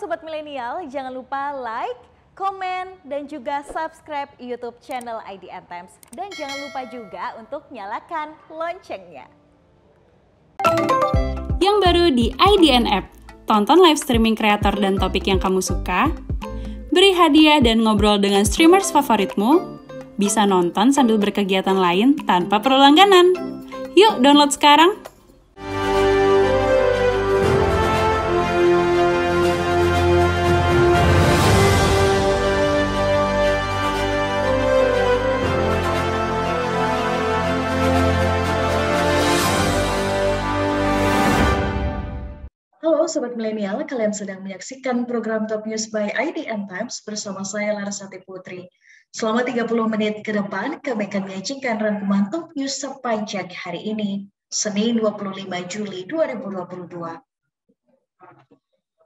Sobat Milenial, jangan lupa like, komen, dan juga subscribe YouTube channel IDN Times. Dan jangan lupa juga untuk nyalakan loncengnya. Yang baru di IDN App, tonton live streaming kreator dan topik yang kamu suka, beri hadiah dan ngobrol dengan streamers favoritmu, bisa nonton sambil berkegiatan lain tanpa perlu langganan. Yuk download sekarang! Halo Sobat Milenial, kalian sedang menyaksikan program Top News by IDN Times bersama saya Larasati Putri. Selama 30 menit ke depan, kami akan menyajikan rangkuman Top News sepanjang hari ini, Senin 25 Juli 2022.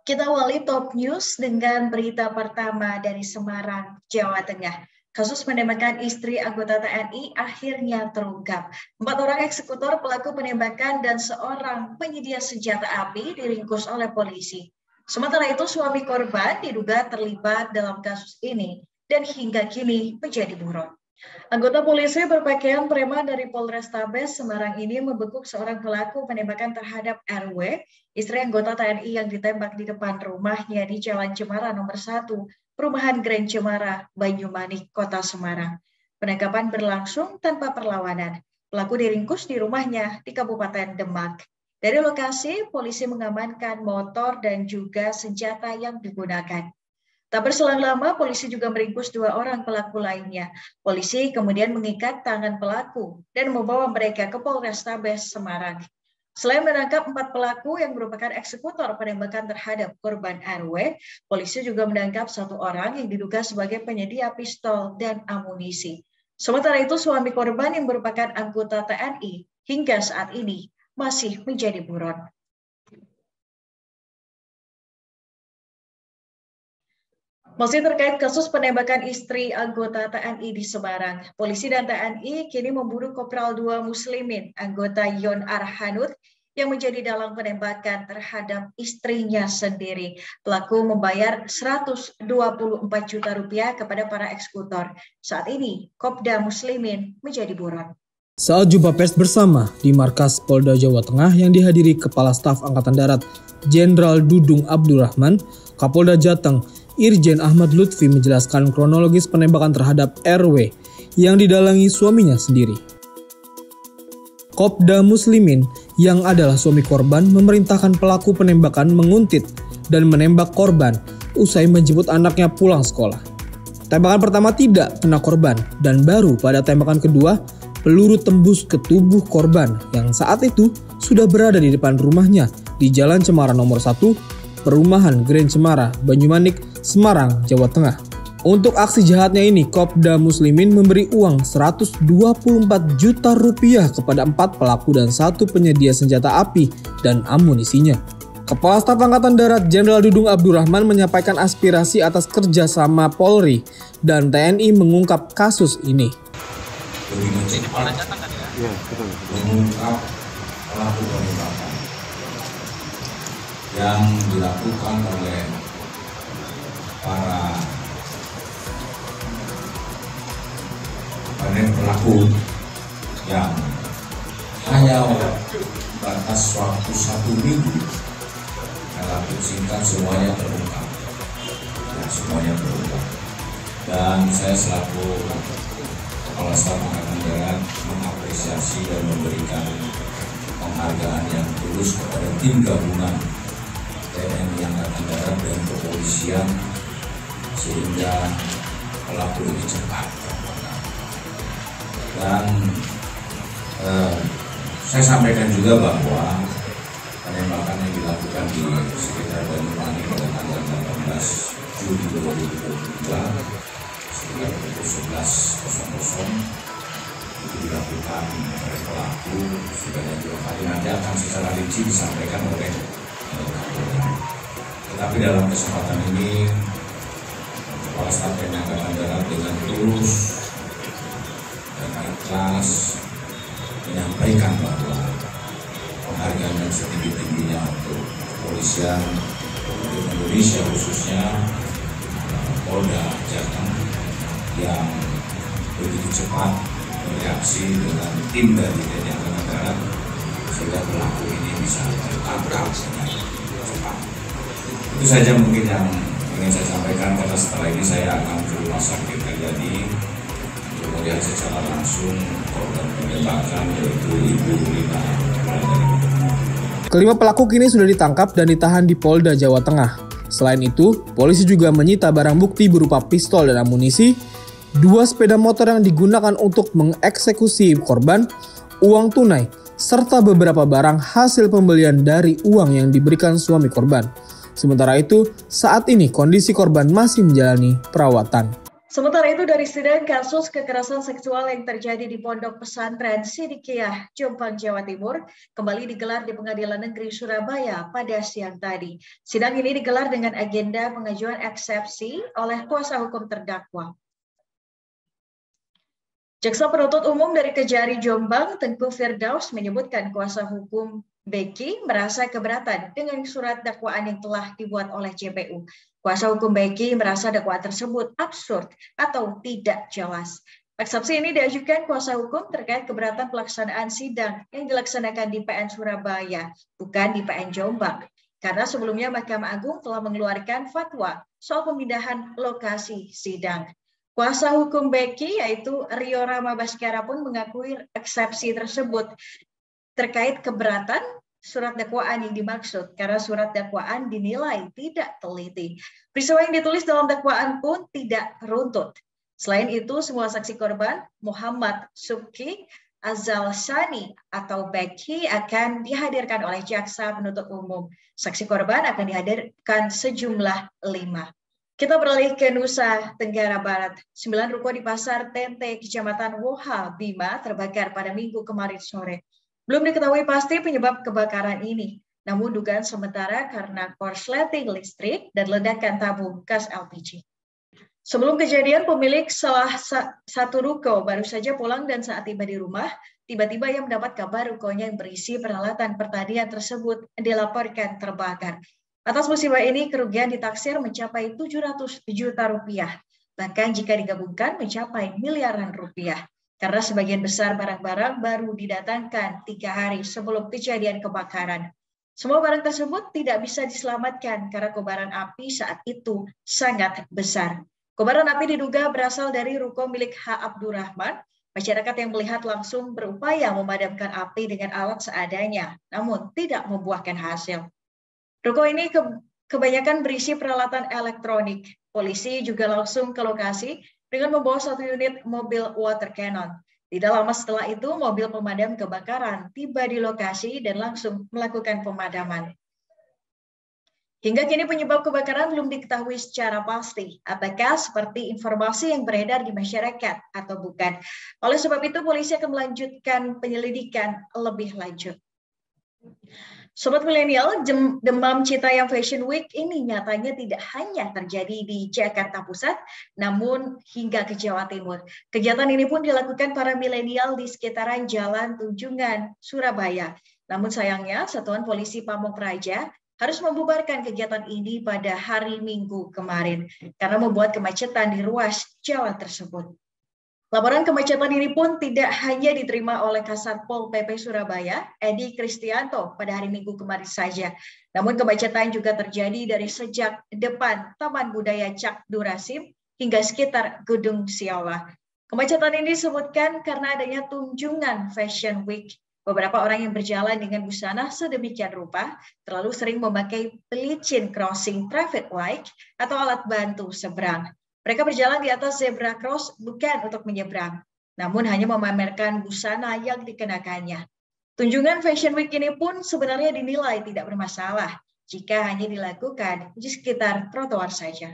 Kita awali Top News dengan berita pertama dari Semarang, Jawa Tengah. Kasus penembakan istri anggota TNI akhirnya terungkap. 4 orang eksekutor pelaku penembakan dan seorang penyedia senjata api diringkus oleh polisi. Sementara itu suami korban diduga terlibat dalam kasus ini dan hingga kini menjadi buron. Anggota polisi berpakaian preman dari Polrestabes Semarang ini membekuk seorang pelaku penembakan terhadap RW, istri anggota TNI yang ditembak di depan rumahnya di Jalan Cemara nomor 1, Perumahan Grand Cemara, Banyumanik, Kota Semarang. Penangkapan berlangsung tanpa perlawanan. Pelaku diringkus di rumahnya di Kabupaten Demak. Dari lokasi, polisi mengamankan motor dan juga senjata yang digunakan. Tak berselang lama, polisi juga meringkus 2 orang pelaku lainnya. Polisi kemudian mengikat tangan pelaku dan membawa mereka ke Polrestabes Semarang. Selain menangkap 4 pelaku yang merupakan eksekutor penembakan terhadap korban RW, polisi juga menangkap 1 orang yang diduga sebagai penyedia pistol dan amunisi. Sementara itu, suami korban yang merupakan anggota TNI hingga saat ini masih menjadi buron. Masih terkait kasus penembakan istri anggota TNI di Semarang, polisi dan TNI kini memburu Kopral 2 Muslimin, anggota Yon Arhanud, yang menjadi dalang penembakan terhadap istrinya sendiri. Pelaku membayar 124 juta rupiah kepada para eksekutor. Saat ini, Kopda Muslimin menjadi buron. Saat jumpa pers bersama di markas Polda Jawa Tengah yang dihadiri Kepala Staf Angkatan Darat Jenderal Dudung Abdurrahman, Kapolda Jateng Irjen Ahmad Lutfi menjelaskan kronologis penembakan terhadap RW yang didalangi suaminya sendiri. Kopda Muslimin yang adalah suami korban memerintahkan pelaku penembakan menguntit dan menembak korban usai menjemput anaknya pulang sekolah. Tembakan pertama tidak kena korban dan baru pada tembakan kedua peluru tembus ke tubuh korban yang saat itu sudah berada di depan rumahnya di Jalan Cemara nomor 1, Perumahan Grand Cemara, Banyumanik, Semarang, Jawa Tengah. Untuk aksi jahatnya ini, Kopda Muslimin memberi uang 124 juta rupiah kepada 4 pelaku dan 1 penyedia senjata api dan amunisinya. Kepala Staf Angkatan Darat Jenderal Dudung Abdurrahman menyampaikan aspirasi atas kerjasama Polri dan TNI mengungkap kasus ini. Mengungkap pelaku penembakan yang dilakukan oleh para pelaku yang hanya batas waktu 1 minggu dalam singkat semuanya terungkap. Dan saya selaku Kepala Staf Angkatan Darat mengapresiasi dan memberikan penghargaan yang tulus kepada tim gabungan TNI Angkatan Darat dan kepolisian sehingga pelaku ini cepat tertangkap. Dan saya sampaikan juga bahwa penembakan yang dilakukan di sekitar Banyumanik pada tanggal 18 Juli 2022 sekitar pukul 11.00 itu dilakukan oleh pelaku sebanyak 2 kali. Nanti akan secara rinci disampaikan oleh Kapolda. Tetapi dalam kesempatan ini Kepala Staf TNI Angkatan Darat dengan tulus dan ikhlas menyampaikan bahwa penghargaan yang setinggi-tingginya untuk kepolisian, untuk Indonesia khususnya Polda Jateng yang begitu cepat bereaksi dengan tim dari TNI Angkatan Darat sehingga pelaku ini bisa tertangkap dengan cepat. Itu saja mungkin yang ingin saya sampaikan, karena setelah ini saya akan ke rumah sakit Karyadi untuk melihat secara langsung korban penembakan, yaitu Ibu Rina. Kelima pelaku kini sudah ditangkap dan ditahan di Polda Jawa Tengah. Selain itu, polisi juga menyita barang bukti berupa pistol dan amunisi, 2 sepeda motor yang digunakan untuk mengeksekusi korban, uang tunai, serta beberapa barang hasil pembelian dari uang yang diberikan suami korban. Sementara itu, saat ini kondisi korban masih menjalani perawatan. Sementara itu, dari sidang kasus kekerasan seksual yang terjadi di Pondok Pesantren Sidikiyah, Jombang, Jawa Timur, kembali digelar di Pengadilan Negeri Surabaya pada siang tadi. Sidang ini digelar dengan agenda pengajuan eksepsi oleh kuasa hukum terdakwa. Jaksa penuntut umum dari Kejari Jombang, Tengku Firdaus, menyebutkan kuasa hukum Beki merasa keberatan dengan surat dakwaan yang telah dibuat oleh JPU. Kuasa hukum Beki merasa dakwaan tersebut absurd atau tidak jelas. Eksepsi ini diajukan kuasa hukum terkait keberatan pelaksanaan sidang yang dilaksanakan di PN Surabaya, bukan di PN Jombang. Karena sebelumnya Mahkamah Agung telah mengeluarkan fatwa soal pemindahan lokasi sidang. Kuasa hukum Beki, yaitu Rio Rama Baskara, pun mengakui eksepsi tersebut terkait keberatan surat dakwaan yang dimaksud, karena surat dakwaan dinilai tidak teliti. Peristiwa yang ditulis dalam dakwaan pun tidak runtut. Selain itu, semua saksi korban, Muhammad Subki Azal Sani atau Beki, akan dihadirkan oleh jaksa penuntut umum. Saksi korban akan dihadirkan sejumlah 5. Kita beralih ke Nusa Tenggara Barat. 9 ruko di Pasar Tente, Kecamatan Woha, Bima terbakar pada Minggu kemarin sore. Belum diketahui pasti penyebab kebakaran ini, namun dugaan sementara karena korsleting listrik dan ledakan tabung gas LPG. Sebelum kejadian, pemilik salah satu ruko baru saja pulang dan saat tiba di rumah, tiba-tiba ia mendapat kabar rukonya yang berisi peralatan pertanian tersebut dilaporkan terbakar. Atas musibah ini, kerugian ditaksir mencapai 700 juta rupiah. Bahkan jika digabungkan mencapai miliaran rupiah. Karena sebagian besar barang-barang baru didatangkan 3 hari sebelum kejadian kebakaran. Semua barang tersebut tidak bisa diselamatkan karena kobaran api saat itu sangat besar. Kobaran api diduga berasal dari ruko milik H. Abdurrahman. Masyarakat yang melihat langsung berupaya memadamkan api dengan alat seadanya, namun tidak membuahkan hasil. Ruko ini kebanyakan berisi peralatan elektronik. Polisi juga langsung ke lokasi dengan membawa 1 unit mobil water cannon. Tidak lama setelah itu, mobil pemadam kebakaran tiba di lokasi dan langsung melakukan pemadaman. Hingga kini penyebab kebakaran belum diketahui secara pasti, apakah seperti informasi yang beredar di masyarakat atau bukan. Oleh sebab itu, polisi akan melanjutkan penyelidikan lebih lanjut. Sobat milenial, demam Citayam Fashion Week ini nyatanya tidak hanya terjadi di Jakarta Pusat, namun hingga ke Jawa Timur. Kegiatan ini pun dilakukan para milenial di sekitaran Jalan Tunjungan, Surabaya. Namun sayangnya, Satuan Polisi Pamung Praja harus membubarkan kegiatan ini pada hari Minggu kemarin, karena membuat kemacetan di ruas jalan tersebut. Laporan kemacetan ini pun tidak hanya diterima oleh Kasat Pol PP Surabaya, Edi Kristianto, pada hari Minggu kemarin saja. Namun kemacetan juga terjadi dari sejak depan Taman Budaya Cak Durasim hingga sekitar Gedung Siawa. Kemacetan ini disebutkan karena adanya Tunjungan Fashion Week. Beberapa orang yang berjalan dengan busana sedemikian rupa terlalu sering memakai pelicin crossing traffic light atau alat bantu seberang. Mereka berjalan di atas zebra cross bukan untuk menyeberang, namun hanya memamerkan busana yang dikenakannya. Tunjungan Fashion Week ini pun sebenarnya dinilai tidak bermasalah jika hanya dilakukan di sekitar trotoar saja.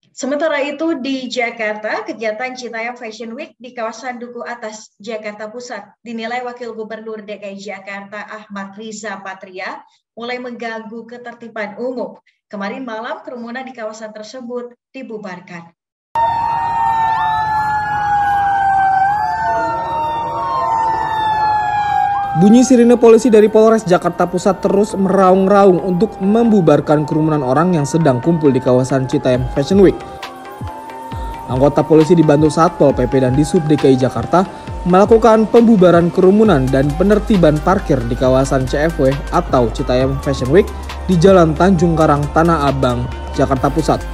Sementara itu di Jakarta, kegiatan Citayam Fashion Week di kawasan Duku Atas, Jakarta Pusat dinilai Wakil Gubernur DKI Jakarta Ahmad Riza Patria mulai mengganggu ketertiban umum. Kemarin malam kerumunan di kawasan tersebut dibubarkan. Bunyi sirine polisi dari Polres Jakarta Pusat terus meraung-raung untuk membubarkan kerumunan orang yang sedang kumpul di kawasan Citayam Fashion Week. Anggota polisi dibantu Satpol PP dan Disub DKI Jakarta melakukan pembubaran kerumunan dan penertiban parkir di kawasan CFW atau Citayam Fashion Week di Jalan Tanjung Karang, Tanah Abang, Jakarta Pusat.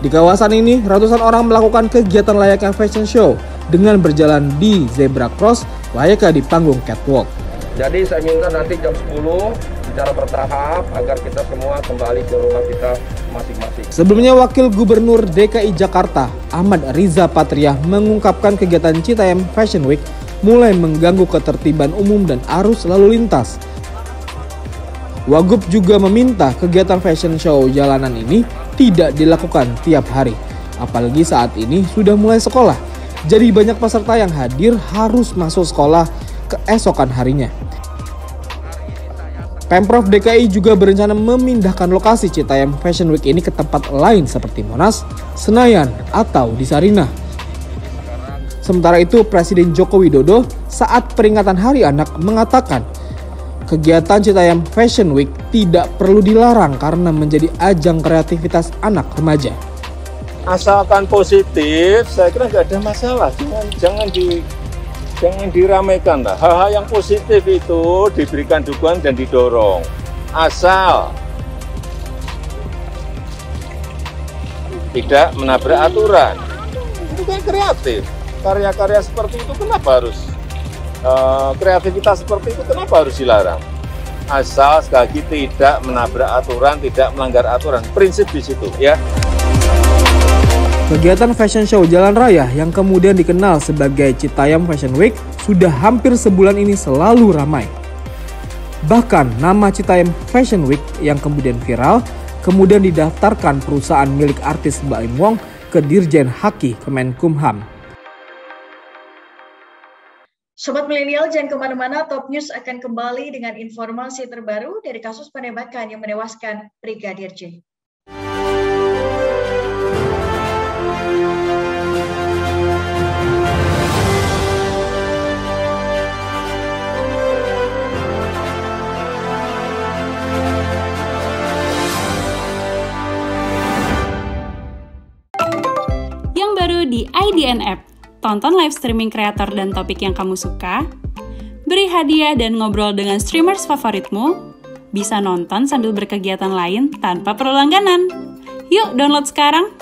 Di kawasan ini, ratusan orang melakukan kegiatan layaknya fashion show dengan berjalan di zebra cross layaknya di panggung catwalk. Jadi saya minta nanti jam 10 secara bertahap agar kita semua kembali ke rumah kita masing-masing. Sebelumnya Wakil Gubernur DKI Jakarta Ahmad Riza Patria mengungkapkan kegiatan Citayam Fashion Week mulai mengganggu ketertiban umum dan arus lalu lintas. Wagub juga meminta kegiatan fashion show jalanan ini tidak dilakukan tiap hari, apalagi saat ini sudah mulai sekolah. Jadi banyak peserta yang hadir harus masuk sekolah keesokan harinya. Pemprov DKI juga berencana memindahkan lokasi Citayam Fashion Week ini ke tempat lain seperti Monas, Senayan, atau di Sarinah. Sementara itu, Presiden Joko Widodo saat peringatan Hari Anak mengatakan kegiatan Citayam Fashion Week tidak perlu dilarang karena menjadi ajang kreativitas anak remaja. Asalkan positif, saya kira nggak ada masalah. Jangan diramaikan lah. Hal-hal yang positif itu diberikan dukungan dan didorong. Asal tidak menabrak aturan. Itu kan kreatif. Karya-karya seperti itu kenapa harus kreativitas seperti itu kenapa harus dilarang? Asal sekali lagi tidak menabrak aturan, tidak melanggar aturan. Prinsip di situ ya. Kegiatan fashion show jalan raya yang kemudian dikenal sebagai Citayam Fashion Week sudah hampir sebulan ini selalu ramai. Bahkan nama Citayam Fashion Week yang kemudian viral kemudian didaftarkan perusahaan milik artis Baim Wong ke Dirjen Haki Kemenkumham. Sobat Milenial, jangan kemana-mana, Top News akan kembali dengan informasi terbaru dari kasus penembakan yang menewaskan Brigadir J. Yang baru di IDN App. Tonton live streaming kreator dan topik yang kamu suka, beri hadiah dan ngobrol dengan streamers favoritmu, bisa nonton sambil berkegiatan lain tanpa perlu langganan. Yuk download sekarang!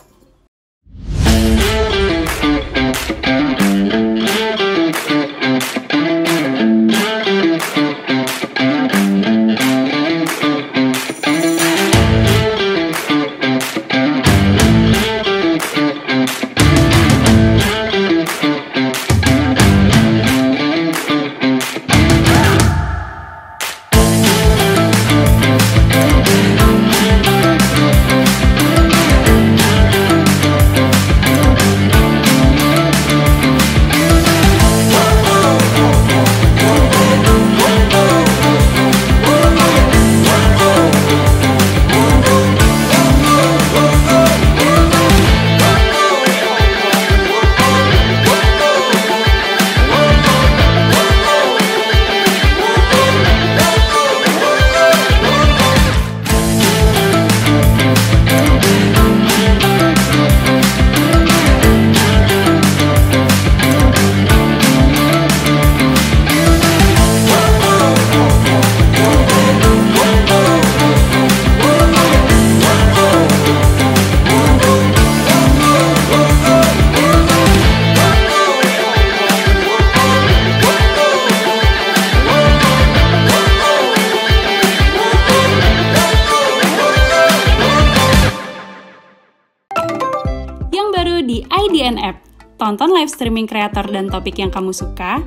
Di IDN App. Tonton live streaming kreator dan topik yang kamu suka,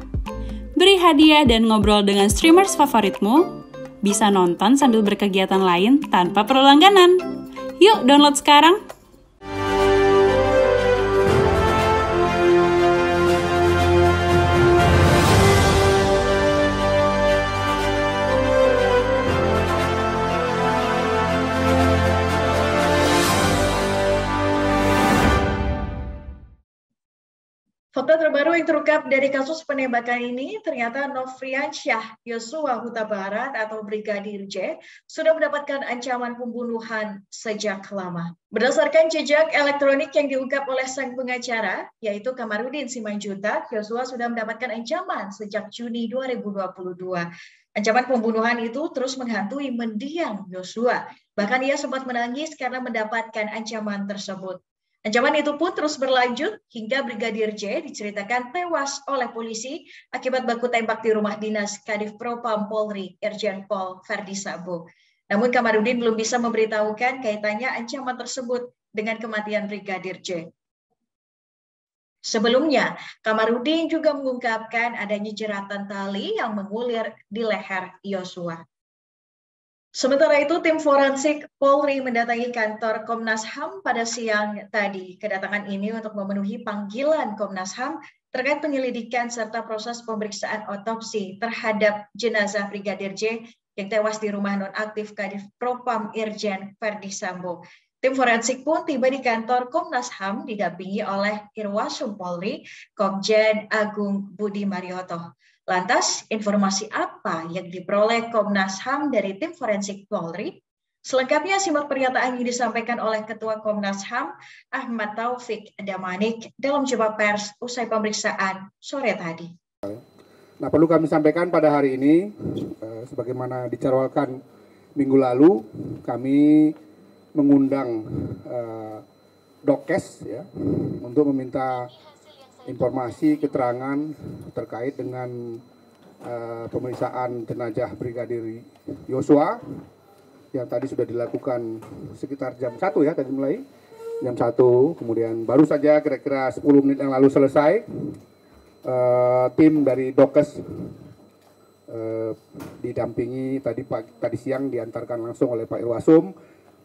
beri hadiah dan ngobrol dengan streamers favoritmu, bisa nonton sambil berkegiatan lain tanpa perlu langganan. Yuk download sekarang! Fakta terbaru Baru yang terungkap dari kasus penembakan ini, ternyata Nofriansyah Yosua Huta Barat atau Brigadir J sudah mendapatkan ancaman pembunuhan sejak lama. Berdasarkan jejak elektronik yang diungkap oleh sang pengacara, yaitu Kamarudin Simanjuntak, Yosua sudah mendapatkan ancaman sejak Juni 2022. Ancaman pembunuhan itu terus menghantui mendiang Yosua. Bahkan ia sempat menangis karena mendapatkan ancaman tersebut. Ancaman itu pun terus berlanjut hingga Brigadir J diceritakan tewas oleh polisi akibat baku tembak di rumah dinas Kadif Propam Polri Irjen Pol Verdi Sambo. Namun Kamarudin belum bisa memberitahukan kaitannya ancaman tersebut dengan kematian Brigadir J. Sebelumnya, Kamarudin juga mengungkapkan adanya jeratan tali yang mengulir di leher Yosua. Sementara itu, tim forensik Polri mendatangi kantor Komnas HAM pada siang tadi. Kedatangan ini untuk memenuhi panggilan Komnas HAM terkait penyelidikan serta proses pemeriksaan otopsi terhadap jenazah Brigadir J yang tewas di rumah nonaktif Kadif Propam Irjen Verdi Sambo. Tim forensik pun tiba di kantor Komnas HAM didampingi oleh Irwasum Polri, Komjen Agung Budi Marioto. Lantas, informasi apa yang diperoleh Komnas HAM dari tim forensik Polri? Selengkapnya simak pernyataan yang disampaikan oleh Ketua Komnas HAM, Ahmad Taufik Damanik, dalam jumpa pers usai pemeriksaan sore tadi. Nah, perlu kami sampaikan pada hari ini, sebagaimana dijadwalkan minggu lalu, kami mengundang Dokes ya, untuk meminta informasi keterangan terkait dengan pemeriksaan jenazah Brigadir Yosua yang tadi sudah dilakukan sekitar jam 1 ya, tadi mulai jam 1, kemudian baru saja kira-kira 10 menit yang lalu selesai. Tim dari Dokes didampingi tadi siang diantarkan langsung oleh Pak Irwasum,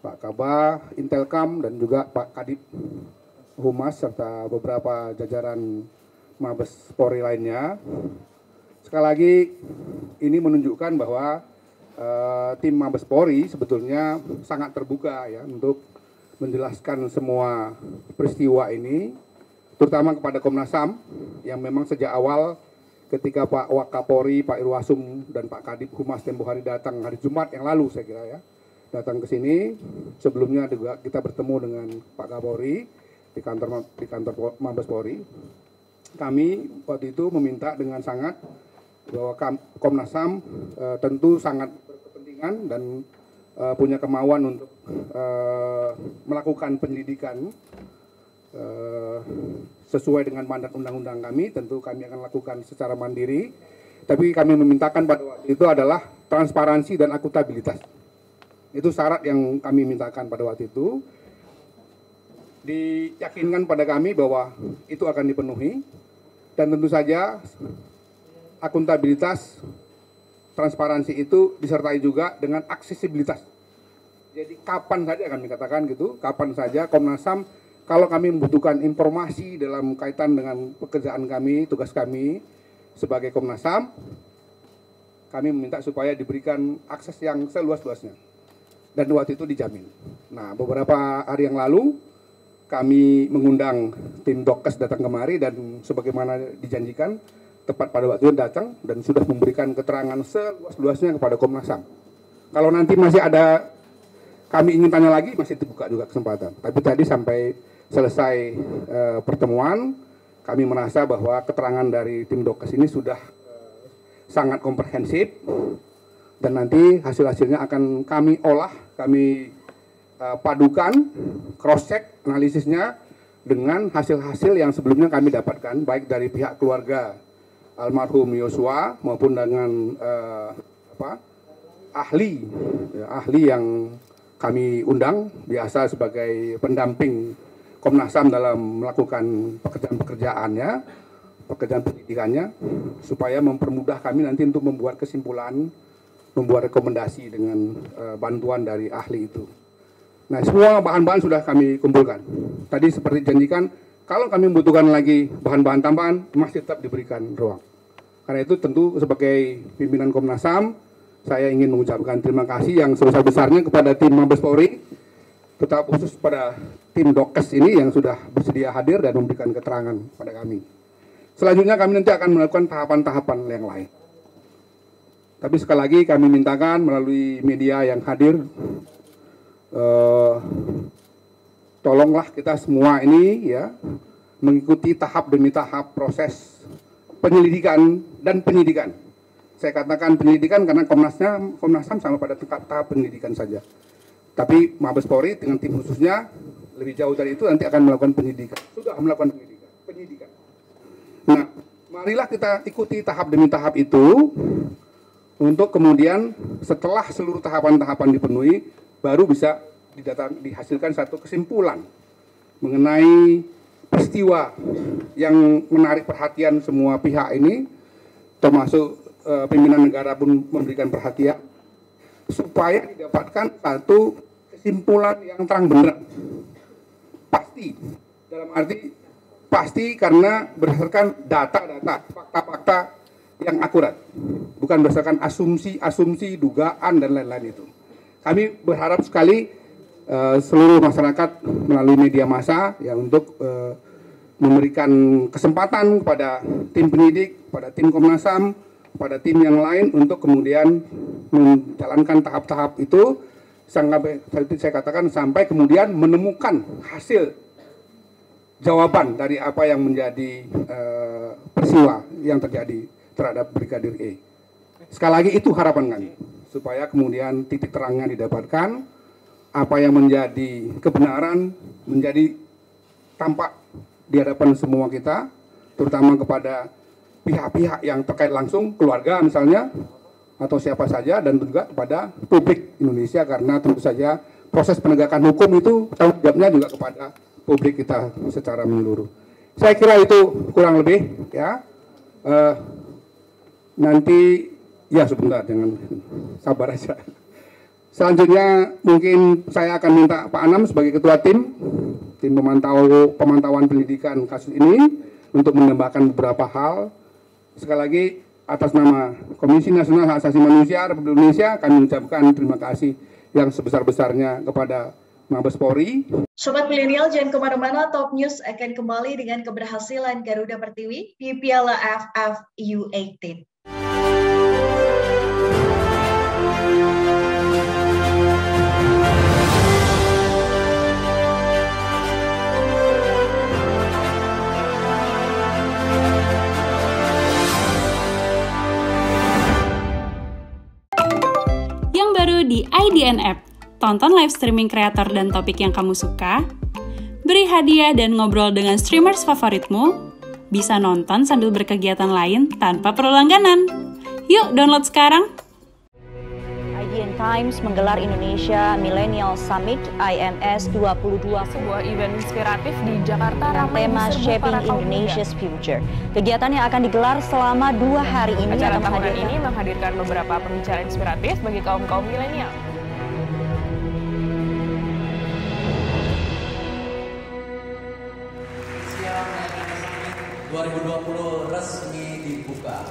Pak Kabah, Intelkam, dan juga Pak Kadip Humas serta beberapa jajaran Mabes Polri lainnya. Sekali lagi ini menunjukkan bahwa tim Mabes Polri sebetulnya sangat terbuka ya untuk menjelaskan semua peristiwa ini, terutama kepada Komnas HAM yang memang sejak awal ketika Pak Wakapolri, Pak Irwasum, dan Pak Kadip Humas tempo hari datang hari Jumat yang lalu saya kira ya, datang ke sini. Sebelumnya juga kita bertemu dengan Pak Kapolri di kantor Mabes Polri. Kami waktu itu meminta dengan sangat bahwa Komnas HAM tentu sangat berkepentingan dan punya kemauan untuk melakukan penyelidikan sesuai dengan mandat undang-undang kami. Tentu kami akan lakukan secara mandiri, tapi kami memintakan pada waktu itu adalah transparansi dan akuntabilitas. Itu syarat yang kami mintakan pada waktu itu. Diyakinkan pada kami bahwa itu akan dipenuhi, dan tentu saja akuntabilitas, transparansi itu disertai juga dengan aksesibilitas. Jadi kapan saja kami katakan gitu, kapan saja Komnas HAM kalau kami membutuhkan informasi dalam kaitan dengan pekerjaan kami, tugas kami sebagai Komnas HAM, kami meminta supaya diberikan akses yang seluas-luasnya. Dan waktu itu dijamin. Nah, beberapa hari yang lalu kami mengundang tim Dokes datang kemari dan sebagaimana dijanjikan tepat pada waktu itu datang dan sudah memberikan keterangan seluas-luasnya kepada Komnas HAM. Kalau nanti masih ada kami ingin tanya lagi, masih terbuka juga kesempatan. Tapi tadi sampai selesai pertemuan, kami merasa bahwa keterangan dari tim Dokes ini sudah sangat komprehensif, dan nanti hasil-hasilnya akan kami olah, kami padukan, cross-check analisisnya dengan hasil-hasil yang sebelumnya kami dapatkan, baik dari pihak keluarga almarhum Yosua maupun dengan ahli yang kami undang biasa sebagai pendamping Komnas HAM dalam melakukan pekerjaan-pekerjaannya, pekerjaan pendidikannya, supaya mempermudah kami nanti untuk membuat kesimpulan, membuat rekomendasi dengan bantuan dari ahli itu. Nah, semua bahan-bahan sudah kami kumpulkan. Tadi seperti janjikan, kalau kami membutuhkan lagi bahan-bahan tambahan, masih tetap diberikan ruang. Karena itu tentu sebagai pimpinan Komnas HAM, saya ingin mengucapkan terima kasih yang sebesar-besarnya kepada tim Mabes Polri, terutama khusus pada tim Dokes ini yang sudah bersedia hadir dan memberikan keterangan pada kami. Selanjutnya kami nanti akan melakukan tahapan-tahapan yang lain. Tapi sekali lagi kami mintakan melalui media yang hadir, tolonglah kita semua ini ya mengikuti tahap demi tahap proses penyelidikan dan penyidikan. Saya katakan penyelidikan karena Komnas HAM sama pada tahap penyelidikan saja. Tapi Mabes Polri dengan tim khususnya lebih jauh dari itu nanti akan melakukan penyidikan. Sudah melakukan penyidikan. Nah, marilah kita ikuti tahap demi tahap itu untuk kemudian setelah seluruh tahapan-tahapan dipenuhi baru bisa dihasilkan satu kesimpulan mengenai peristiwa yang menarik perhatian semua pihak ini, termasuk pimpinan negara pun memberikan perhatian supaya didapatkan satu kesimpulan yang terang benderang. Pasti, dalam arti pasti karena berdasarkan data-data, fakta-fakta yang akurat, bukan berdasarkan asumsi, dugaan dan lain-lain itu. Kami berharap sekali seluruh masyarakat melalui media massa ya untuk memberikan kesempatan kepada tim penyidik, pada tim Komnas HAM, pada tim yang lain untuk kemudian menjalankan tahap-tahap itu sampai saya katakan sampai kemudian menemukan hasil jawaban dari apa yang menjadi peristiwa yang terjadi terhadap Brigadir E. Sekali lagi itu harapan kami, supaya kemudian titik terangnya didapatkan, apa yang menjadi kebenaran menjadi tampak di hadapan semua kita, terutama kepada pihak-pihak yang terkait langsung, keluarga misalnya, atau siapa saja, dan juga kepada publik Indonesia, karena tentu saja proses penegakan hukum itu tanggung jawabnya juga kepada publik kita secara menyeluruh. Saya kira itu kurang lebih ya. Nanti ya sebentar, jangan sabar aja. Selanjutnya mungkin saya akan minta Pak Anam sebagai ketua tim pemantauan pendidikan kasus ini untuk menambahkan beberapa hal. Sekali lagi atas nama Komisi Nasional Hak Asasi Manusia Republik Indonesia kami mengucapkan terima kasih yang sebesar-besarnya kepada Mabes Polri. Sobat milenial, jangan kemana-mana, Top News akan kembali dengan keberhasilan Garuda Pertiwi di Piala AFF U18. Yang baru di IDN App. Tonton live streaming kreator dan topik yang kamu suka, beri hadiah dan ngobrol dengan streamers favoritmu, bisa nonton sambil berkegiatan lain tanpa perlu langganan. Yuk download sekarang! IDN Times menggelar Indonesia Millennial Summit IMS 22, sebuah event inspiratif di Jakarta dengan tema Shaping Indonesia's Future. Kegiatan yang akan digelar selama 2 hari ini akan menghadirkan beberapa pembicara inspiratif bagi kaum-kaum milenial. Siang 2020 resmi dibuka.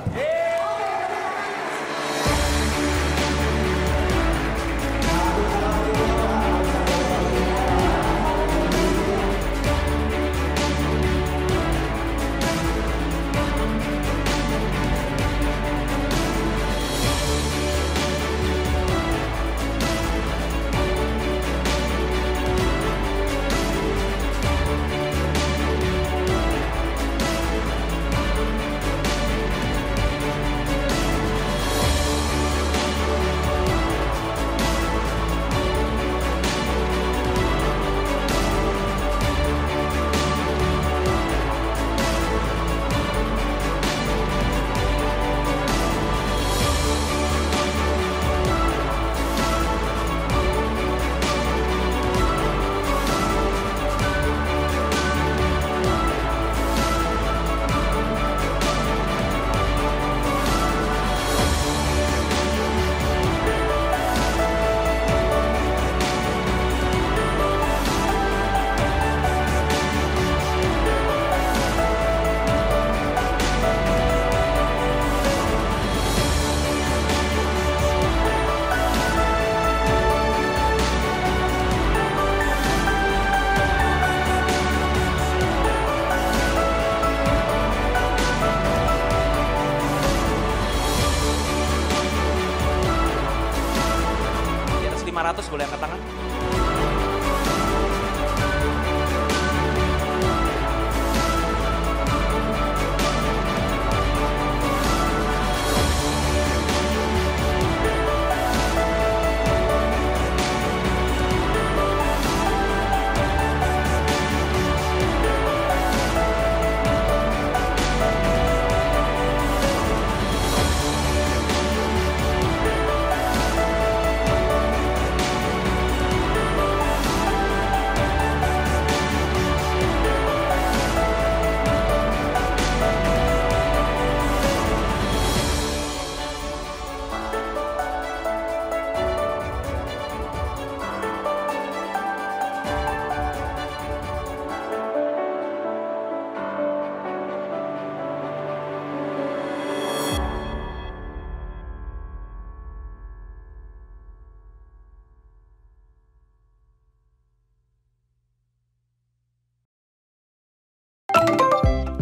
boleh angkat tangan.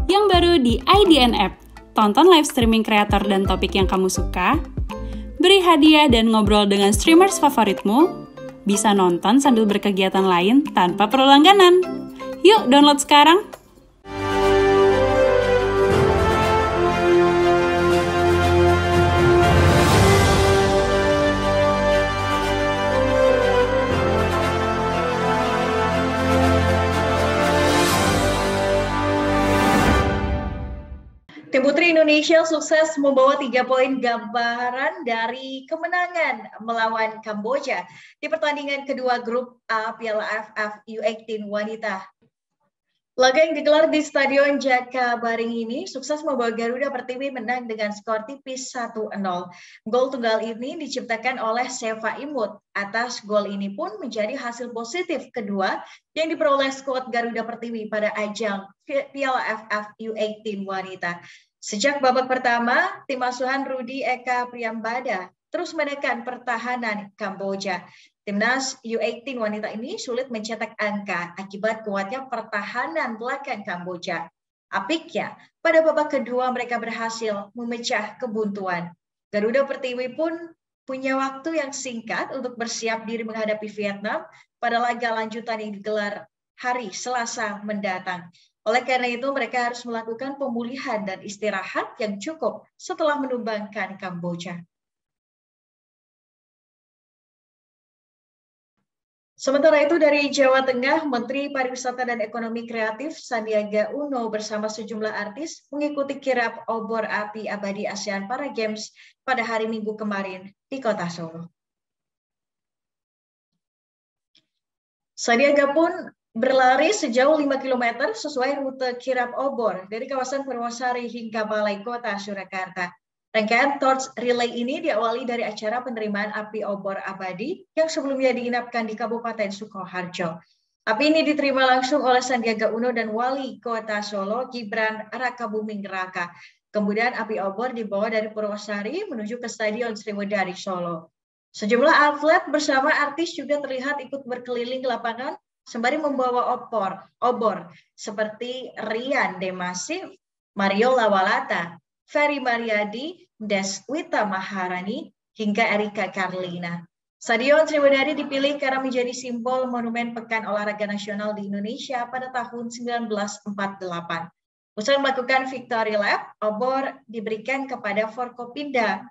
Yang baru di IDN App, tonton live streaming kreator dan topik yang kamu suka, beri hadiah dan ngobrol dengan streamers favoritmu, bisa nonton sambil berkegiatan lain tanpa perlu langganan. Yuk download sekarang! Tim Putri Indonesia sukses membawa 3 poin gambaran dari kemenangan melawan Kamboja di pertandingan kedua grup A Piala AFF U18 Wanita. Laga yang digelar di Stadion Jakabaring ini sukses membawa Garuda Pertiwi menang dengan skor tipis 1-0. Gol tunggal ini diciptakan oleh Seva Imut. Atas gol ini pun menjadi hasil positif kedua yang diperoleh skuad Garuda Pertiwi pada ajang Piala AFF U18 Wanita. Sejak babak pertama, tim asuhan Rudi Eka Priyambada terus menekan pertahanan Kamboja. Timnas U18 wanita ini sulit mencetak angka akibat kuatnya pertahanan belakang Kamboja. Apiknya, pada babak kedua mereka berhasil memecah kebuntuan. Garuda Pertiwi pun punya waktu yang singkat untuk bersiap diri menghadapi Vietnam pada laga lanjutan yang digelar hari Selasa mendatang. Oleh karena itu, mereka harus melakukan pemulihan dan istirahat yang cukup setelah menumbangkan Kamboja. Sementara itu dari Jawa Tengah, Menteri Pariwisata dan Ekonomi Kreatif Sandiaga Uno bersama sejumlah artis mengikuti kirap obor api abadi ASEAN Para Games pada hari Minggu kemarin di Kota Solo. Sandiaga pun berlari sejauh 5 km sesuai rute kirap obor dari kawasan Purwosari hingga Balai Kota Surakarta. Rangkaian Torch Relay ini diawali dari acara penerimaan api obor abadi yang sebelumnya diinapkan di Kabupaten Sukoharjo. Api ini diterima langsung oleh Sandiaga Uno dan Wali Kota Solo, Gibran Rakabuming Raka. Kemudian api obor dibawa dari Purwosari menuju ke Stadion Sriwedari Solo. Sejumlah atlet bersama artis juga terlihat ikut berkeliling lapangan sembari membawa obor seperti Rian Demasif, Mario Lawalata, Ferry Mariadi, Deswita Maharani, hingga Erika Carlina. Stadion Sriwedari dipilih karena menjadi simbol monumen Pekan Olahraga Nasional di Indonesia pada tahun 1948. Usai melakukan Victory Lap, obor diberikan kepada Forkopimda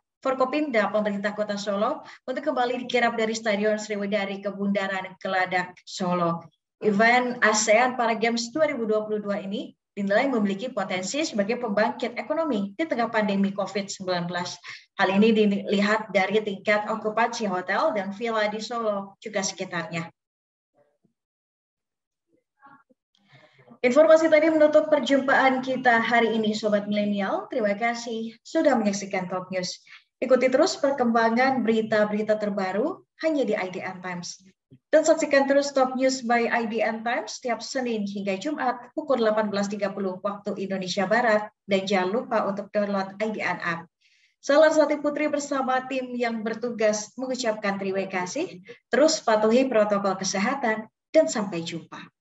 pemerintah Kota Solo untuk kembali dikirap dari Stadion Sriwedari ke Bundaran Geladak Solo. Event ASEAN Para Games 2022 ini dinilai memiliki potensi sebagai pembangkit ekonomi di tengah pandemi COVID-19. Hal ini dilihat dari tingkat okupansi hotel dan villa di Solo juga sekitarnya. Informasi tadi menutup perjumpaan kita hari ini, Sobat Milenial. Terima kasih sudah menyaksikan Top News. Ikuti terus perkembangan berita-berita terbaru hanya di IDN Times. Dan saksikan terus Top News by IDN Times setiap Senin hingga Jumat pukul 18.30 waktu Indonesia Barat. Dan jangan lupa untuk download IDN App. Saya Larsati Putri bersama tim yang bertugas mengucapkan terima kasih. Terus patuhi protokol kesehatan dan sampai jumpa.